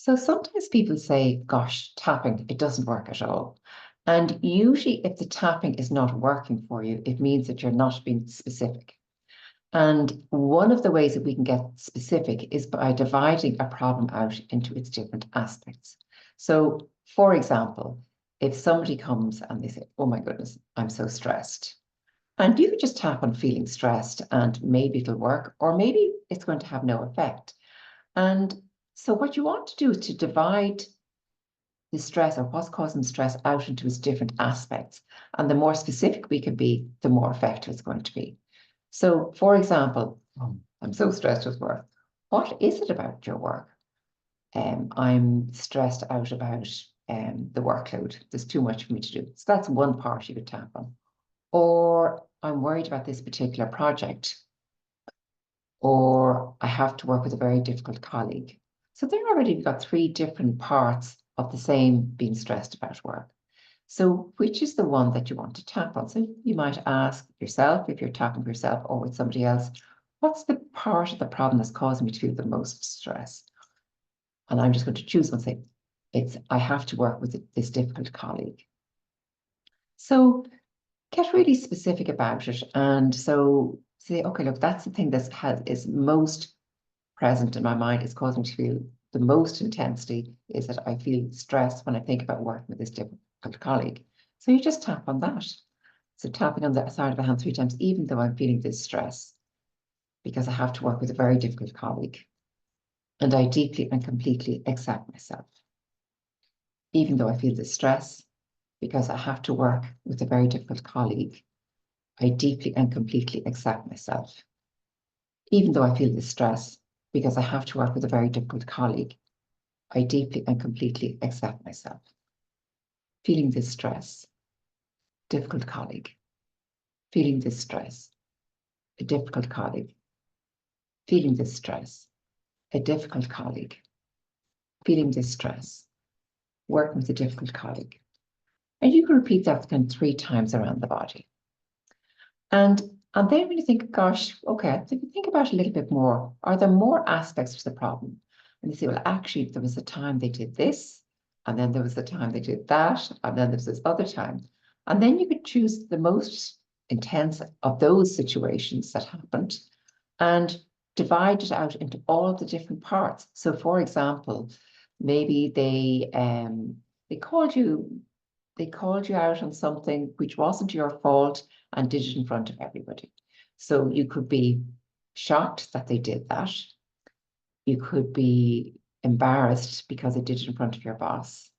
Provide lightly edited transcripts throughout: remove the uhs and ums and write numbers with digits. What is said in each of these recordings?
So sometimes people say, gosh, tapping, it doesn't work at all. And usually, if the tapping is not working for you, it means that you're not being specific. And one of the ways that we can get specific is by dividing a problem out into its different aspects. So, for example, if somebody comes and they say, oh my goodness, I'm so stressed. And you could just tap on feeling stressed and maybe it'll work, or maybe it's going to have no effect. And so what you want to do is to divide the stress or what's causing stress out into its different aspects. And the more specific we can be, the more effective it's going to be. So, for example, I'm so stressed with work. What is it about your work? I'm stressed out about the workload. There's too much for me to do. So that's one part you could tap on. Or I'm worried about this particular project. Or I have to work with a very difficult colleague. So there already we've got three different parts of the same being stressed about work. So which is the one that you want to tap on? So you might ask yourself, if you're tapping for yourself or with somebody else, what's the part of the problem that's causing me to feel the most stress? And I'm just going to choose one, say, I have to work with this difficult colleague. So get really specific about it. And so say, okay, look, that's the thing that is most present in my mind, is causing me to feel the most intensity, is that I feel stressed when I think about working with this difficult colleague. So you just tap on that. So tapping on the side of the hand 3 times, even though I'm feeling this stress, because I have to work with a very difficult colleague. And I deeply and completely accept myself. Even though I feel this stress, because I have to work with a very difficult colleague, I deeply and completely accept myself. Even though I feel this stress, because I have to work with a very difficult colleague, I deeply and completely accept myself. Feeling this stress, difficult colleague. Feeling this stress, a difficult colleague. Feeling this stress, a difficult colleague. Feeling this stress, working with a difficult colleague. And you can repeat that kind of 3 times around the body. And then when you think, gosh, okay, so if you think about it a little bit more, are there more aspects to the problem? And you say, well, actually, there was a time they did this, and then there was the time they did that, and then there's this other time. And then you could choose the most intense of those situations that happened and divide it out into all the different parts. So, for example, maybe they called you out on something which wasn't your fault and did it in front of everybody. So you could be shocked that they did that. You could be embarrassed because they did it in front of your boss.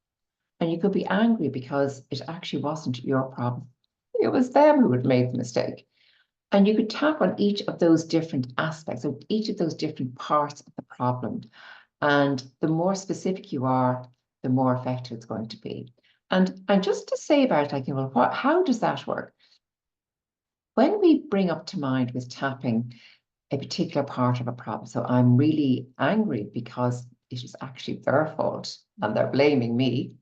And you could be angry because it actually wasn't your problem. It was them who had made the mistake. And you could tap on each of those different aspects, of each of those different parts of the problem. And the more specific you are, the more effective it's going to be. And just to say about it, like, well, how does that work? When we bring up to mind with tapping a particular part of a problem, so I'm really angry because it is actually their fault and they're blaming me.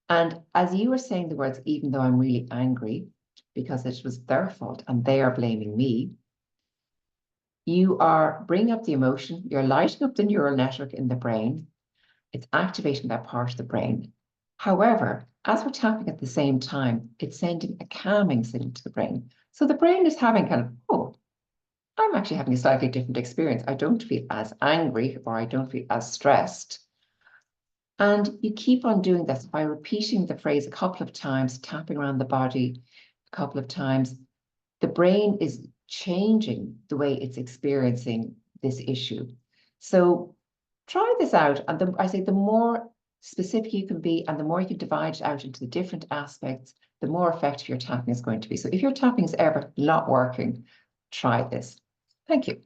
And as you were saying the words, even though I'm really angry because it was their fault and they are blaming me, you are bringing up the emotion, you're lighting up the neural network in the brain, it's activating that part of the brain. However, as we're tapping at the same time, it's sending a calming signal to the brain. So the brain is having kind of, oh, I'm actually having a slightly different experience. I don't feel as angry or I don't feel as stressed. And you keep on doing this by repeating the phrase a couple of times, tapping around the body a couple of times. The brain is changing the way it's experiencing this issue. So try this out. And I say the more specific you can be and the more you can divide it out into the different aspects, the more effective your tapping is going to be. So if your tapping is ever not working, try this. Thank you.